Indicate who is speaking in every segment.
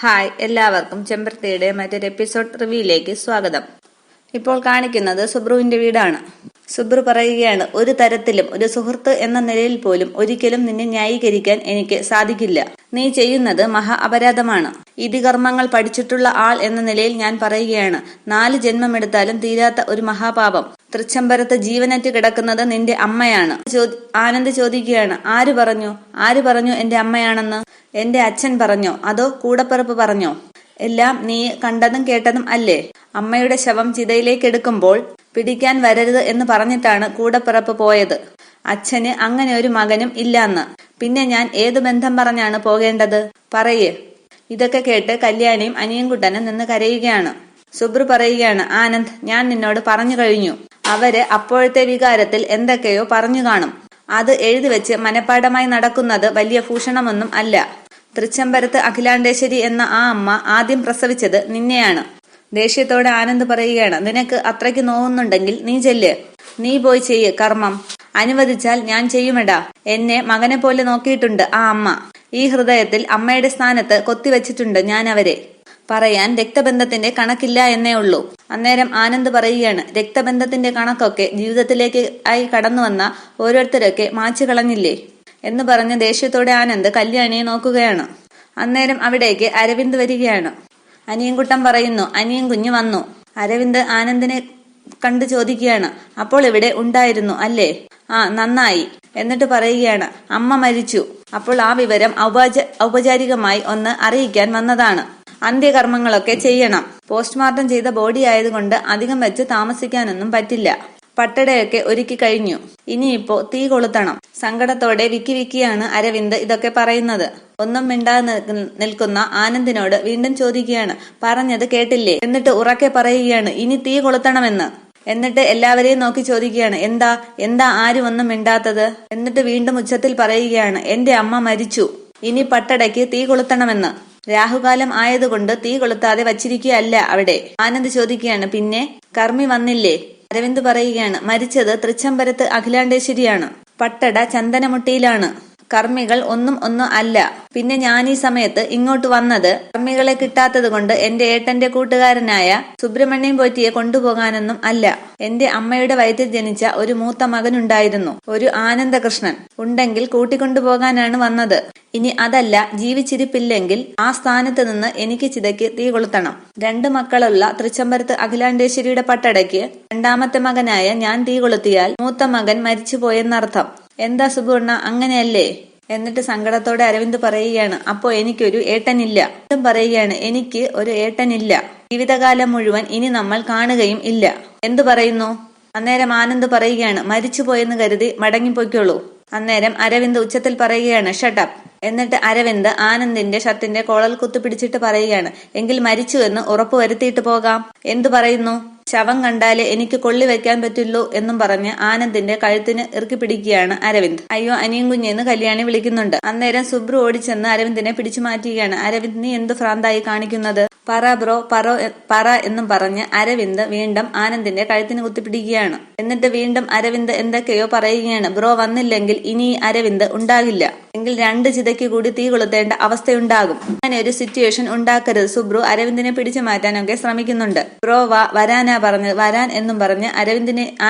Speaker 1: Hi, എല്ലാവർക്കും ചെമ്പരത്തിയുടെ മറ്റൊരു episode റിവ്യൂയിലേക്ക് സ്വാഗതം. ഇപ്പോൾ കാണിക്കുന്നത് സുബ്രുവിന്റെ വീടാണ്. സുബ്രു പറയുകയാണ്, ഒരു തരത്തിലും ഒരു സുഹൃത്ത് എന്ന നിലയിൽ പോലും ഒരിക്കലും നിന്നെ ന്യായീകരിക്കാൻ എനിക്ക് സാധിക്കില്ല. നീ ചെയ്യുന്നത് മഹാ അപരാധമാണ്. ഇതികർമ്മങ്ങൾ പഠിച്ചിട്ടുള്ള ആൾ എന്ന നിലയിൽ ഞാൻ പറയുകയാണ്, 4 ജന്മമെടുത്താലും തീരാത്ത ഒരു മഹാപാപം. തൃച്ചംബരത്ത് ജീവനറ്റ് കിടക്കുന്നത് നിന്റെ അമ്മയാണ്. ആനന്ദ് ചോദിക്കുകയാണ്, ആര് പറഞ്ഞു എന്റെ അമ്മയാണെന്ന്? എന്റെ അച്ഛൻ പറഞ്ഞോ അതോ കൂടപ്പിറപ്പ് പറഞ്ഞോ? എല്ലാം നീ കണ്ടതും കേട്ടതും അല്ലേ? അമ്മയുടെ ശവം ചിതയിലേക്ക് എടുക്കുമ്പോൾ പിടിക്കാൻ വരരുത് എന്ന് പറഞ്ഞിട്ടാണ് കൂടപ്പിറപ്പ് പോയത്. അച്ഛന് അങ്ങനെ ഒരു മകനും ഇല്ലാന്ന്. പിന്നെ ഞാൻ ഏതു ബന്ധം പറഞ്ഞാണ് പോകേണ്ടത്? പറയേ. ഇതൊക്കെ കേട്ട് കല്യാണിയും അനിയൻകുട്ടനും നിന്ന് കരയുകയാണ്. സുബ്രു പറയുകയാണ്, ആനന്ദ്, ഞാൻ നിന്നോട് പറഞ്ഞു കഴിഞ്ഞു. അവര് അപ്പോഴത്തെ വികാരത്തിൽ എന്തൊക്കെയോ പറഞ്ഞു കാണും. അത് എഴുതി വെച്ച് മനഃപ്പാഠമായി നടക്കുന്നത് വലിയ ഭൂഷണമൊന്നും അല്ല. തൃച്ചംബരത്ത് അഖിലാണ്ടേശ്വരി എന്ന ആ അമ്മ ആദ്യം പ്രസവിച്ചത് നിന്നെയാണ്. ദേഷ്യത്തോടെ ആനന്ദ് പറയുകയാണ്, നിനക്ക് അത്രയ്ക്ക് നോവുന്നുണ്ടെങ്കിൽ നീ ചെല്ല്. നീ പോയി ചെയ്യ് കർമ്മം. അനുവദിച്ചാൽ ഞാൻ ചെയ്യുമെടാ. എന്നെ മകനെ പോലെ നോക്കിയിട്ടുണ്ട് ആ അമ്മ. ഈ ഹൃദയത്തിൽ അമ്മയുടെ സ്ഥാനത്ത് കൊത്തിവെച്ചിട്ടുണ്ട് ഞാൻ അവരെ. പറയാൻ രക്തബന്ധത്തിന്റെ കണക്കില്ല എന്നേ ഉള്ളൂ. അന്നേരം ആനന്ദ് പറയുകയാണ്, രക്തബന്ധത്തിന്റെ കണക്കൊക്കെ ജീവിതത്തിലേക്ക് ആയി കടന്നു വന്ന ഓരോരുത്തരൊക്കെ മാച്ചു കളഞ്ഞില്ലേ എന്ന് പറഞ്ഞ് ദേഷ്യത്തോടെ ആനന്ദ് കല്യാണിയെ നോക്കുകയാണ്. അന്നേരം അവിടേക്ക് അരവിന്ദ് വരികയാണ്. അനിയൻകുട്ടൻ പറയുന്നു, അനിയൻ കുഞ്ഞു വന്നു. അരവിന്ദ് ആനന്ദിനെ കണ്ടു ചോദിക്കുകയാണ്, അപ്പോൾ ഇവിടെ ഉണ്ടായിരുന്നു അല്ലേ? ആ, നന്നായി. എന്നിട്ട് പറയുകയാണ്, അമ്മ മരിച്ചു. അപ്പോൾ ആ വിവരം ഔപചാരികമായി ഒന്ന് അറിയിക്കാൻ വന്നതാണ്. അന്ത്യകർമ്മങ്ങളൊക്കെ ചെയ്യണം. പോസ്റ്റ്മോർട്ടം ചെയ്ത ബോഡി ആയതുകൊണ്ട് അധികം വെച്ച് താമസിക്കാനൊന്നും പറ്റില്ല. പട്ടടയൊക്കെ ഒരുക്കി കഴിഞ്ഞു. ഇനിയിപ്പോ തീ കൊളുത്തണം. സങ്കടത്തോടെ വിക്കിയാണ് അരവിന്ദ് ഇതൊക്കെ പറയുന്നത്. ഒന്നും മിണ്ടാതെ നിൽക്കുന്ന ആനന്ദിനോട് വീണ്ടും ചോദിക്കുകയാണ്, പറഞ്ഞത് കേട്ടില്ലേ? എന്നിട്ട് ഉറക്കെ പറയുകയാണ്, ഇനി തീ കൊളുത്തണമെന്ന്. എന്നിട്ട് എല്ലാവരെയും നോക്കി ചോദിക്കുകയാണ്, എന്താ ആരും ഒന്നും മിണ്ടാത്തത്? എന്നിട്ട് വീണ്ടും ഉച്ചത്തിൽ പറയുകയാണ്, എന്റെ അമ്മ മരിച്ചു. ഇനി പട്ടടയ്ക്ക് തീ കൊളുത്തണമെന്ന്. രാഹുകാലം ആയതുകൊണ്ട് തീ കൊളുത്താതെ വച്ചിരിക്കുകയല്ല അവിടെ. ആനന്ദ് ചോദിക്കുകയാണ്, പിന്നെ കർമ്മി വന്നില്ലേ? അരവിന്ദ് പറയുകയാണ്, മരിച്ചത് തൃച്ചംബരത്ത് അഖിലാണ്ടേശ്വരിയാണ്. പട്ടട ചന്ദനമുട്ടിയിലാണ്. കർമ്മികൾ ഒന്നും അല്ല. പിന്നെ ഞാൻ ഈ സമയത്ത് ഇങ്ങോട്ട് വന്നത് കർമ്മികളെ കിട്ടാത്തത് കൊണ്ട് എന്റെ ഏട്ടന്റെ കൂട്ടുകാരനായ സുബ്രഹ്മണ്യം പോറ്റിയെ കൊണ്ടുപോകാനൊന്നും അല്ല. എന്റെ അമ്മയുടെ വയറ്റിൽ ജനിച്ച ഒരു മൂത്ത മകനുണ്ടായിരുന്നു, ഒരു ആനന്ദകൃഷ്ണൻ. ഉണ്ടെങ്കിൽ കൂട്ടിക്കൊണ്ടുപോകാനാണ് വന്നത്. ഇനി അതല്ല, ജീവിച്ചിരിപ്പില്ലെങ്കിൽ ആ സ്ഥാനത്ത് നിന്ന് എനിക്ക് ചിതയ്ക്ക് തീ കൊളുത്തണം. 2 മക്കളുള്ള തൃച്ചംബരത്ത് അഖിലാണ്ടേശ്വരിയുടെ പട്ടടയ്ക്ക് 2ാമത്തെ മകനായ ഞാൻ തീ കൊളുത്തിയാൽ മൂത്ത മകൻ മരിച്ചുപോയെന്നർത്ഥം. എന്താ സുബർണ, അങ്ങനെയല്ലേ? എന്നിട്ട് സങ്കടത്തോടെ അരവിന്ദ് പറയുകയാണ്, അപ്പോ എനിക്കൊരു ഏട്ടനില്ല. പറയുകയാണ്, എനിക്ക് ഒരു ഏട്ടനില്ല. ജീവിതകാലം മുഴുവൻ ഇനി നമ്മൾ കാണുകയും ഇല്ല. എന്തു പറയുന്നു? അന്നേരം ആനന്ദ് പറയുകയാണ്, മരിച്ചുപോയെന്ന് കരുതി മടങ്ങിപ്പോയിക്കോളൂ. അന്നേരം അരവിന്ദ് ഉച്ചത്തിൽ പറയുകയാണ്, ഷട്ടപ്പ്. എന്നിട്ട് അരവിന്ദ് ആനന്ദിന്റെ ഷർട്ടിന്റെ കോളൽ കുത്തിപ്പിടിച്ചിട്ട് പറയുകയാണ്, എങ്കിൽ മരിച്ചു എന്ന് ഉറപ്പുവരുത്തിയിട്ട് പോകാം. എന്തു പറയുന്നു? ശവം കണ്ടാലേ എനിക്ക് കൊള്ളി വെക്കാൻ പറ്റുള്ളൂ എന്നും പറഞ്ഞ് ആനന്ദിന്റെ കഴുത്തിന് ഇറുക്കി പിടിക്കുകയാണ് അരവിന്ദ്. അയ്യോ അനിയൻ കുഞ്ഞെന്ന് കല്യാണി വിളിക്കുന്നുണ്ട്. അന്നേരം സുബ്രു ഓടിച്ചെന്ന് അരവിന്ദിനെ പിടിച്ചു മാറ്റുകയാണ്. അരവിന്ദ്, നീ എന്ത് ഭ്രാന്തായി കാണിക്കുന്നത്? പറ ബ്രോ, പറ എന്നും പറഞ്ഞ് അരവിന്ദ് വീണ്ടും ആനന്ദിന്റെ കഴുത്തിന് കുത്തിപ്പിടിക്കുകയാണ്. എന്നിട്ട് വീണ്ടും അരവിന്ദ് എന്തൊക്കെയോ പറയുകയാണ്. ബ്രോ വന്നില്ലെങ്കിൽ ഇനി അരവിന്ദ് ഉണ്ടാകില്ല. എങ്കിൽ 2 ചിതയ്ക്ക് കൂടി തീ കൊളുത്തേണ്ട അവസ്ഥയുണ്ടാകും. അങ്ങനെ ഒരു സിറ്റുവേഷൻ ഉണ്ടാക്കരുത്. സുബ്രു അരവിന്ദിനെ പിടിച്ചു മാറ്റാനൊക്കെ ശ്രമിക്കുന്നുണ്ട്. ബ്രോ വരാനാ പറഞ്ഞത്, വരാൻ എന്നും പറഞ്ഞ്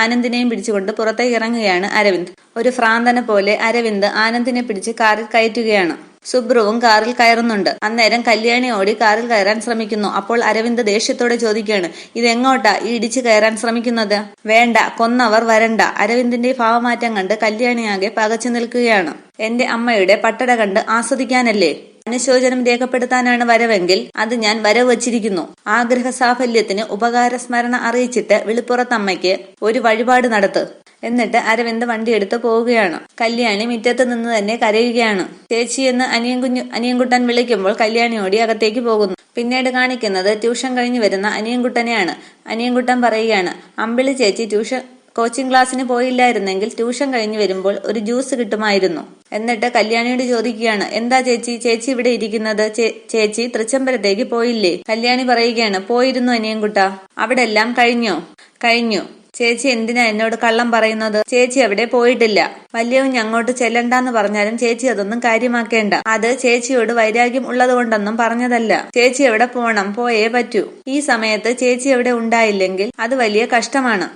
Speaker 1: ആനന്ദിനെയും പിടിച്ചുകൊണ്ട് പുറത്തേക്ക് ഇറങ്ങുകയാണ് അരവിന്ദ്. ഒരു ഭ്രാന്തനെ പോലെ അരവിന്ദ് ആനന്ദിനെ പിടിച്ച് കാറിൽ കയറ്റുകയാണ്. സുബ്രുവും കാറിൽ കയറുന്നുണ്ട്. അന്നേരം കല്യാണി ഓടി കാറിൽ കയറാൻ ശ്രമിക്കുന്നു. അപ്പോൾ അരവിന്ദ് ദേഷ്യത്തോടെ ചോദിക്കുകയാണ്, ഇതെങ്ങോട്ടാ ഈ ഇടിച്ചു കയറാൻ ശ്രമിക്കുന്നത്? വേണ്ട, കൊന്നവർ വരണ്ട. അരവിന്ദിന്റെ ഭാവമാറ്റം കണ്ട് കല്യാണിയാകെ പകച്ചു നിൽക്കുകയാണ്. എന്റെ അമ്മയുടെ പട്ടട കണ്ട് ആസ്വദിക്കാനല്ലേ? അനുശോചനം രേഖപ്പെടുത്താനാണ് വരവെങ്കിൽ അത് ഞാൻ വരവ് വച്ചിരിക്കുന്നു. ആഗ്രഹ സാഫല്യത്തിന് ഉപകാര സ്മരണ അറിയിച്ചിട്ട് വിളിപ്പുറത്തമ്മയ്ക്ക് ഒരു വഴിപാട് നടത്ത്. എന്നിട്ട് അരവിന്ദ് വണ്ടിയെടുത്ത് പോവുകയാണ്. കല്യാണി മുറ്റത്ത് നിന്ന് തന്നെ കരയുകയാണ്. ചേച്ചി എന്ന് അനിയൻകുട്ടൻ വിളിക്കുമ്പോൾ കല്യാണി ഓടി അകത്തേക്ക് പോകുന്നു. പിന്നീട് കാണിക്കുന്നത് ട്യൂഷൻ കഴിഞ്ഞു വരുന്ന അനിയൻകുട്ടനെയാണ്. അനിയൻകുട്ടൻ പറയുകയാണ്, അമ്പിളി ചേച്ചി കോച്ചിങ് ക്ലാസ്സിന് പോയില്ലായിരുന്നെങ്കിൽ ട്യൂഷൻ കഴിഞ്ഞു വരുമ്പോൾ ഒരു ജ്യൂസ് കിട്ടുമായിരുന്നു. എന്നിട്ട് കല്യാണിയോട് ചോദിക്കുകയാണ്, എന്താ ചേച്ചി ഇവിടെ ഇരിക്കുന്നത്? ചേച്ചി തൃച്ചംബരത്തേക്ക് പോയില്ലേ? കല്യാണി പറയുകയാണ്, പോയിരുന്നു അനിയൻകുട്ട. അവിടെ എല്ലാം കഴിഞ്ഞു. ചേച്ചി എന്തിനാ എന്നോട് കള്ളം പറയുന്നത്? ചേച്ചി അവിടെ പോയിട്ടില്ല. വലിയ കുഞ്ഞ് അങ്ങോട്ട് ചെല്ലണ്ടെന്ന് പറഞ്ഞാലും ചേച്ചി അതൊന്നും കാര്യമാക്കേണ്ട. അത് ചേച്ചിയോട് വൈരാഗ്യം ഉള്ളതുകൊണ്ടൊന്നും പറഞ്ഞതല്ല. ചേച്ചി എവിടെ പോണം, പോയേ പറ്റൂ. ഈ സമയത്ത് ചേച്ചി എവിടെ ഉണ്ടായില്ലെങ്കിൽ അത് വലിയ കഷ്ടമാണ്.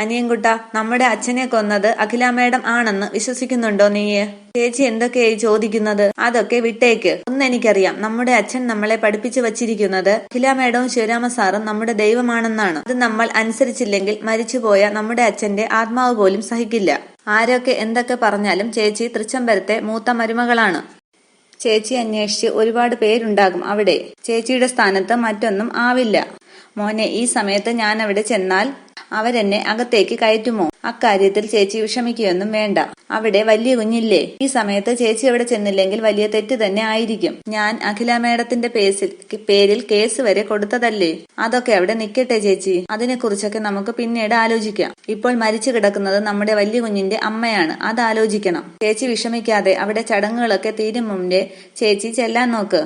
Speaker 1: അനിയൻകുട്ട, നമ്മുടെ അച്ഛനെ കൊന്നത് അഖില മേഡം ആണെന്ന് വിശ്വസിക്കുന്നുണ്ടോ നീയെ? ചേച്ചി എന്തൊക്കെയായി ചോദിക്കുന്നത്? അതൊക്കെ വിട്ടേക്ക്. ഒന്നെനിക്കറിയാം, നമ്മുടെ അച്ഛൻ നമ്മളെ പഠിപ്പിച്ചു വച്ചിരിക്കുന്നത് അഖില മേഡവും ശിവരാമ സാറും നമ്മുടെ ദൈവമാണെന്നാണ്. അത് നമ്മൾ അനുസരിച്ചില്ലെങ്കിൽ മരിച്ചുപോയ നമ്മുടെ അച്ഛന്റെ ആത്മാവ് പോലും സഹിക്കില്ല. ആരൊക്കെ എന്തൊക്കെ പറഞ്ഞാലും ചേച്ചി തൃച്ചംബരത്തെ മൂത്ത മരുമകളാണ്. ചേച്ചി അന്വേഷിച്ച് ഒരുപാട് പേരുണ്ടാകും അവിടെ. ചേച്ചിയുടെ സ്ഥാനത്ത് മറ്റൊന്നും ആവില്ല. മോനെ, ഈ സമയത്ത് ഞാൻ അവിടെ ചെന്നാൽ അവരെന്നെ അകത്തേക്ക് കയറ്റുമോ? അക്കാര്യത്തിൽ ചേച്ചി വിഷമിക്കുകയൊന്നും വേണ്ട. അവിടെ വലിയ കുഞ്ഞില്ലേ? ഈ സമയത്ത് ചേച്ചി അവിടെ ചെന്നില്ലെങ്കിൽ വലിയ തെറ്റ് തന്നെ ആയിരിക്കും. ഞാൻ അഖില മേഡത്തിന്റെ പേരിൽ കേസ് വരെ കൊടുത്തതല്ലേ. അതൊക്കെ അവിടെ നിൽക്കട്ടെ ചേച്ചി. അതിനെക്കുറിച്ചൊക്കെ നമുക്ക് പിന്നീട് ആലോചിക്കാം. ഇപ്പോൾ മരിച്ചു കിടക്കുന്നത് നമ്മുടെ വലിയ കുഞ്ഞിന്റെ അമ്മയാണ്. അത് ആലോചിക്കണം. ചേച്ചി വിഷമിക്കാതെ അവിടെ ചടങ്ങുകളൊക്കെ തീരും മുമ്പേ ചേച്ചി ചെല്ലാൻ നോക്ക്.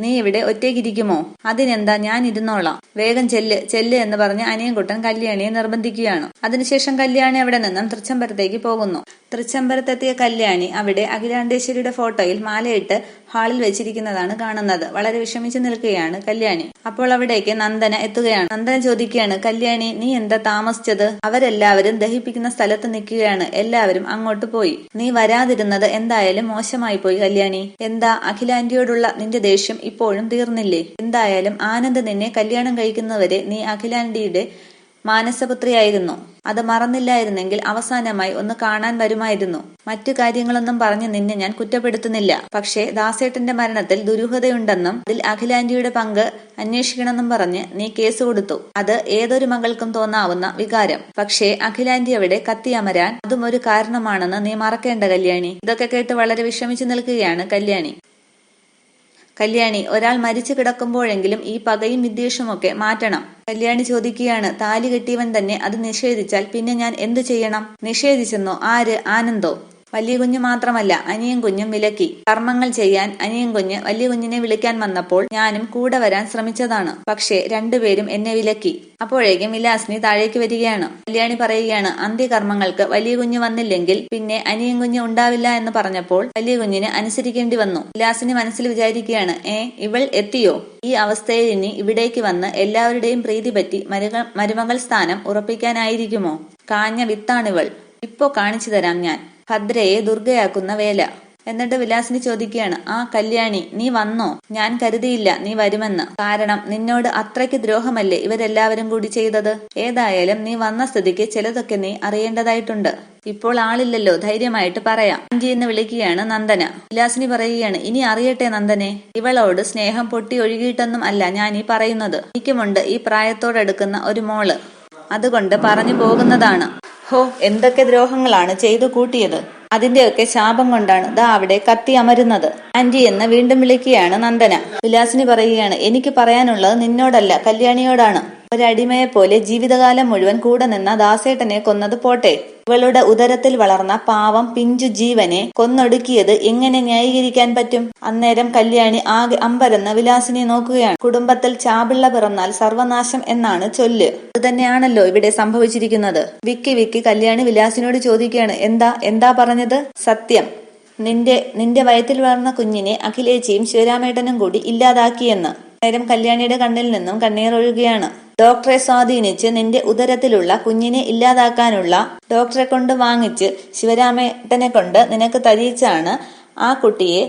Speaker 1: നീ ഇവിടെ ഒറ്റയ്ക്കിരിക്കുമോ? അതിനെന്താ, ഞാൻ ഇരുന്നോളാം. വേഗം ചെല്ല് എന്ന് പറഞ്ഞ് അനിയൻകുട്ടൻ കല്യാണിയെ നിർബന്ധിക്കുകയാണ്. അതിനുശേഷം കല്യാണി അവിടെ നിന്നും തൃച്ചംബരത്തേക്ക് പോകുന്നു. തൃച്ചംബരത്തെത്തിയ കല്യാണി അവിടെ അഖിലാണ്ടേശ്വരിയുടെ ഫോട്ടോയിൽ മാലയിട്ട് ഹാളിൽ വെച്ചിരിക്കുന്നതാണ് കാണുന്നത്. വളരെ വിഷമിച്ചു നിൽക്കുകയാണ് കല്യാണി. അപ്പോൾ അവിടേക്ക് നന്ദന എത്തുകയാണ്. നന്ദന ചോദിക്കുകയാണ്, കല്യാണി നീ എന്താ താമസിച്ചത്? അവരെല്ലാവരും ദഹിപ്പിക്കുന്ന സ്ഥലത്ത് നിൽക്കുകയാണ്. എല്ലാവരും അങ്ങോട്ട് പോയി. നീ വരാതിരുന്നത് എന്തായാലും മോശമായി പോയി കല്യാണി. എന്താ, അഖിലാന്റിയോടുള്ള നിന്റെ ദേഷ്യം ഇപ്പോഴും തീർന്നില്ലേ? എന്തായാലും ആനന്ദ് നിന്നെ കല്യാണം കഴിക്കുന്നവരെ നീ അഖിലാന്റിയുടെ മാനസപുത്രിയായിരുന്നു. അത് മറന്നില്ലായിരുന്നെങ്കിൽ അവസാനമായി ഒന്ന് കാണാൻ വരുമായിരുന്നു. മറ്റു കാര്യങ്ങളൊന്നും പറഞ്ഞ് നിന്നെ ഞാൻ കുറ്റപ്പെടുത്തുന്നില്ല. പക്ഷേ ദാസേട്ടന്റെ മരണത്തിൽ ദുരൂഹതയുണ്ടെന്നും അതിൽ അഖിലാന്റിയുടെ പങ്ക് അന്വേഷിക്കണമെന്നും പറഞ്ഞ് നീ കേസ് കൊടുത്തു. അത് ഏതൊരു മകൾക്കും തോന്നാവുന്ന വികാരം. പക്ഷേ അഖിലാന്റി അവിടെ കത്തിയമരാൻ അതും ഒരു കാരണമാണെന്ന് നീ മറക്കേണ്ട കല്യാണി. ഇതൊക്കെ കേട്ട് വളരെ വിഷമിച്ചു നിൽക്കുകയാണ് കല്യാണി. ഒരാൾ മരിച്ചു കിടക്കുമ്പോഴെങ്കിലും ഈ പകയും വിദ്വേഷമൊക്കെ മാറ്റണം. കല്യാണി ചോദിക്കുകയാണ്, താലി കെട്ടിയവൻ തന്നെ അത് നിഷേധിച്ചാൽ പിന്നെ ഞാൻ എന്തു ചെയ്യണം? നിഷേധിച്ചെന്നോ? ആര്? ആനന്ദോ? വലിയ കുഞ്ഞു മാത്രമല്ല, അനിയൻ കുഞ്ഞും വിലക്കി. കർമ്മങ്ങൾ ചെയ്യാൻ അനിയൻ കുഞ്ഞ് വലിയ കുഞ്ഞിനെ വിളിക്കാൻ വന്നപ്പോൾ ഞാനും കൂടെ വരാൻ ശ്രമിച്ചതാണ്. പക്ഷേ രണ്ടുപേരും എന്നെ വിലക്കി. അപ്പോഴേക്കും വിലാസിനി താഴേക്ക് വരികയാണ്. കല്യാണി പറയുകയാണ്, അന്ത്യകർമ്മങ്ങൾക്ക് വലിയ കുഞ്ഞ് വന്നില്ലെങ്കിൽ പിന്നെ അനിയൻ കുഞ്ഞ് ഉണ്ടാവില്ല എന്ന് പറഞ്ഞപ്പോൾ വലിയ കുഞ്ഞിന് അനുസരിക്കേണ്ടി വന്നു. വിലാസിനി മനസ്സിൽ വിചാരിക്കുകയാണ്, ഇവൾ എത്തിയോ? ഈ അവസ്ഥയിൽ ഇനി ഇവിടേക്ക് വന്ന് എല്ലാവരുടെയും പ്രീതി പറ്റി മരുമകൾ സ്ഥാനം ഉറപ്പിക്കാനായിരിക്കുമോ? കാഞ്ഞ വിത്താണിവൾ. ഇപ്പോ കാണിച്ചു തരാം ഞാൻ ഭദ്രയെ ദുർഗയാക്കുന്ന വേല. എന്നിട്ട് വിലാസിനി ചോദിക്കുകയാണ്, കല്യാണി നീ വന്നോ? ഞാൻ കരുതിയില്ല നീ വരുമെന്ന്. കാരണം നിന്നോട് അത്രയ്ക്ക് ദ്രോഹമല്ലേ ഇവരെല്ലാവരും കൂടി ചെയ്തത്. ഏതായാലും നീ വന്ന സ്ഥിതിക്ക് ചിലതൊക്കെ നീ അറിയേണ്ടതായിട്ടുണ്ട്. ഇപ്പോൾ ആളില്ലല്ലോ, ധൈര്യമായിട്ട് പറയാം. ആന്റി എന്ന് വിളിക്കുകയാണ് നന്ദന. വിലാസിനി പറയുകയാണ്, ഇനി അറിയട്ടെ നന്ദനെ. ഇവളോട് സ്നേഹം പൊട്ടി ഒഴുകിയിട്ടൊന്നും അല്ല ഞാൻ ഈ പറയുന്നത്. എനിക്കുമുണ്ട് ഈ പ്രായത്തോടെടുക്കുന്ന ഒരു മോള്. അതുകൊണ്ട് പറഞ്ഞു പോകുന്നതാണ്. എന്തൊക്കെ ദ്രോഹങ്ങളാണ് ചെയ്തു കൂട്ടിയത്. അതിന്റെയൊക്കെ ശാപം കൊണ്ടാണ് ദാ അവിടെ കത്തി അമരുന്നത്. ആന്റി എന്ന് വീണ്ടും വിളിക്കുകയാണ് നന്ദന. വിലാസിനി പറയുകയാണ്, എനിക്ക് പറയാനുള്ളത് നിന്നോടല്ല കല്യാണിയോടാണ്. ഒരടിമയെ പോലെ ജീവിതകാലം മുഴുവൻ കൂടെ നിന്ന ദാസേട്ടനെ കൊന്നത് പോട്ടെ, ഇവളുടെ ഉദരത്തിൽ വളർന്ന പാവം പിഞ്ചു ജീവനെ കൊന്നൊടുക്കിയത് എങ്ങനെ ന്യായീകരിക്കാൻ പറ്റും? അന്നേരം കല്യാണി ആകെ അമ്പരന്ന് വിലാസിനെ നോക്കുകയാണ്. കുടുംബത്തിൽ ചാപിള്ള പിറന്നാൽ സർവനാശം എന്നാണ് ചൊല്ല്. അത് തന്നെയാണല്ലോ ഇവിടെ സംഭവിച്ചിരിക്കുന്നത്. വിക്കി കല്യാണി വിലാസിനോട് ചോദിക്കുകയാണ്, എന്താ പറഞ്ഞത്? സത്യം. നിന്റെ വയറ്റിൽ വളർന്ന കുഞ്ഞിനെ അഖിലേച്ചിയും ശിവരാമേട്ടനും കൂടി ഇല്ലാതാക്കിയെന്ന്. നേരം കല്യാണിയുടെ കണ്ണിൽ നിന്നും കണ്ണീർ ഒഴുകുകയാണ്. ഡോക്ടറെ സ്വാധീനിച്ച് നിന്റെ ഉദരത്തിലുള്ള കുഞ്ഞിനെ ഇല്ലാതാക്കാനുള്ള ഡോക്ടറെ കൊണ്ട് വാങ്ങിച്ച് ശിവരാമേട്ടനെ കൊണ്ട് നിനക്ക് തരിച്ചാണ് ആ കുട്ടിയെ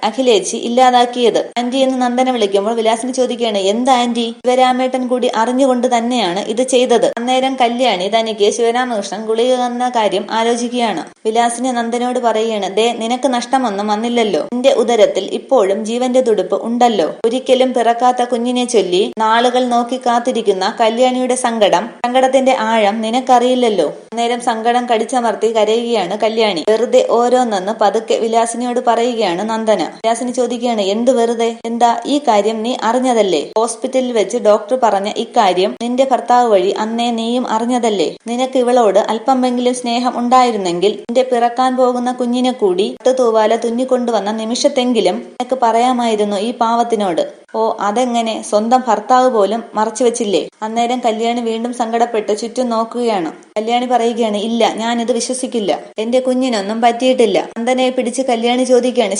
Speaker 1: അഖിലേച്ചി ഇല്ലാതാക്കിയത്. ആന്റി എന്ന് നന്ദന വിളിക്കുമ്പോൾ വിലാസിനി ചോദിക്കുകയാണ്, എന്താ ആന്റി? ശിവരാമേട്ടൻ കൂടി അറിഞ്ഞുകൊണ്ട് തന്നെയാണ് ഇത് ചെയ്തത്. അന്നേരം കല്യാണി തനിക്ക് ശിവരാമകൃഷ്ണൻ ഗുളിക തന്ന കാര്യം ആലോചിക്കുകയാണ്. വിലാസിനി നന്ദനോട് പറയുകയാണ്, നിനക്ക് നഷ്ടമൊന്നും വന്നില്ലല്ലോ. നിന്റെ ഉദരത്തിൽ ഇപ്പോഴും ജീവന്റെ തുടുപ്പ് ഉണ്ടല്ലോ. ഒരിക്കലും പിറക്കാത്ത കുഞ്ഞിനെ ചൊല്ലി നാളുകൾ നോക്കി കാത്തിരിക്കുന്ന കല്യാണിയുടെ സങ്കടത്തിന്റെ ആഴം നിനക്കറിയില്ലല്ലോ. അന്നേരം സങ്കടം കടിച്ചമർത്തി കരയുകയാണ് കല്യാണി. വെറുതെ ഓരോന്നെന്ന് പതുക്കെ വിലാസിനിയോട് പറയുകയാണ് നന്ദന. വിലാസിനി ചോദിക്കുകയാണ്, എന്ത് വെറുതെ? എന്താ, ഈ കാര്യം നീ അറിഞ്ഞതല്ലേ? ഹോസ്പിറ്റലിൽ വെച്ച് ഡോക്ടർ പറഞ്ഞ ഇക്കാര്യം നിന്റെ ഭർത്താവ് വഴി അന്നേ നീയും അറിഞ്ഞതല്ലേ? നിനക്ക് ഇവളോട് അല്പമെങ്കിലും സ്നേഹം ഉണ്ടായിരുന്നെങ്കിൽ നിന്റെ പിറക്കാൻ പോകുന്ന കുഞ്ഞിനെ കൂടി തൂവാല തുന്നിക്കൊണ്ടുവന്ന നിമിഷത്തെങ്കിലും നിനക്ക് പറയാമായിരുന്നു ഈ പാവത്തിനോട്. ഓ അതെങ്ങനെ? സ്വന്തം ഭർത്താവ് പോലും മറച്ചു വെച്ചില്ലേ? അന്നേരം കല്യാണി വീണ്ടും സങ്കടപ്പെട്ട് ചുറ്റും നോക്കുകയാണ്. കല്യാണി പറയുകയാണ്, ഇല്ല, ഞാനിത് വിശ്വസിക്കില്ല. എന്റെ കുഞ്ഞിനൊന്നും പറ്റിയിട്ടില്ല. നന്ദനയെ പിടിച്ച് കല്യാണി ചോദിക്കുകയാണ്,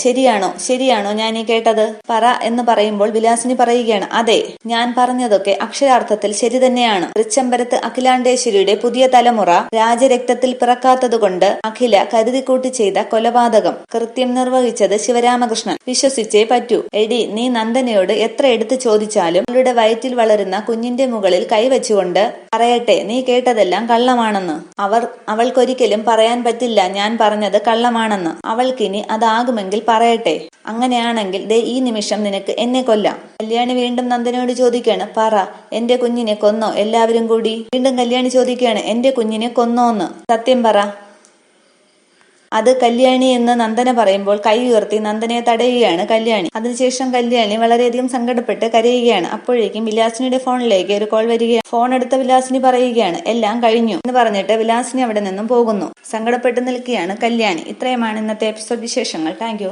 Speaker 1: ശരിയാണോ ഞാൻ ഈ കേട്ടത്? പറ എന്ന് പറയുമ്പോൾ വിലാസിനി പറയുകയാണ്, അതെ, ഞാൻ പറഞ്ഞതൊക്കെ അക്ഷരാർത്ഥത്തിൽ ശരി തന്നെയാണ്. തൃച്ചംബരത്ത് അഖിലാണ്ടേശ്വരിയുടെ പുതിയ തലമുറ രാജരക്തത്തിൽ പിറക്കാത്തതുകൊണ്ട് അഖില കരുതിക്കൂട്ടി ചെയ്ത കൊലപാതകം കൃത്യം നിർവഹിച്ചത് ശിവരാമകൃഷ്ണൻ. വിശ്വസിച്ചേ പറ്റൂ. എടി, നീ നന്ദനയോട് എത്ര എടുത്തു ചോദിച്ചാലും അവളുടെ വയറ്റിൽ വളരുന്ന കുഞ്ഞിന്റെ മുകളിൽ കൈവച്ചുകൊണ്ട് പറയട്ടെ നീ കേട്ടതെല്ലാം കള്ളമാണെന്ന്. അവൾക്കൊരിക്കലും പറയാൻ പറ്റില്ല ഞാൻ പറഞ്ഞത് കള്ളമാണെന്ന്. അവൾക്കിനി അതാകുമെങ്കിൽ പറയട്ടെ. അങ്ങനെയാണെങ്കിൽ ദേ ഈ നിമിഷം നിനക്ക് എന്നെ കൊല്ലാം. കല്യാണി വീണ്ടും നന്ദനയോട് ചോദിക്കുകയാണ്, പറ, എന്റെ കുഞ്ഞിനെ കൊന്നോ എല്ലാവരും കൂടി? വീണ്ടും കല്യാണി ചോദിക്കുകയാണ്, എന്റെ കുഞ്ഞിനെ കൊന്നോന്ന്? സത്യം പറ. അത് കല്യാണി എന്ന് നന്ദന പറയുമ്പോൾ കൈ ഉയർത്തി നന്ദനയെ തടയുകയാണ് കല്യാണി. അതിനുശേഷം കല്യാണി വളരെയധികം സങ്കടപ്പെട്ട് കരയുകയാണ്. അപ്പോഴേക്കും വിലാസിനിയുടെ ഫോണിലേക്ക് ഒരു കോൾ വരികയാണ്. ഫോൺ എടുത്ത വിലാസിനി പറയുകയാണ്, എല്ലാം കഴിഞ്ഞു എന്ന് പറഞ്ഞിട്ട് വിലാസിനി അവിടെ നിന്നും പോകുന്നു. സങ്കടപ്പെട്ട് നിൽക്കുകയാണ് കല്യാണി. ഇത്രയുമാണ് ഇന്നത്തെ എപ്പിസോഡ് വിശേഷങ്ങൾ. താങ്ക്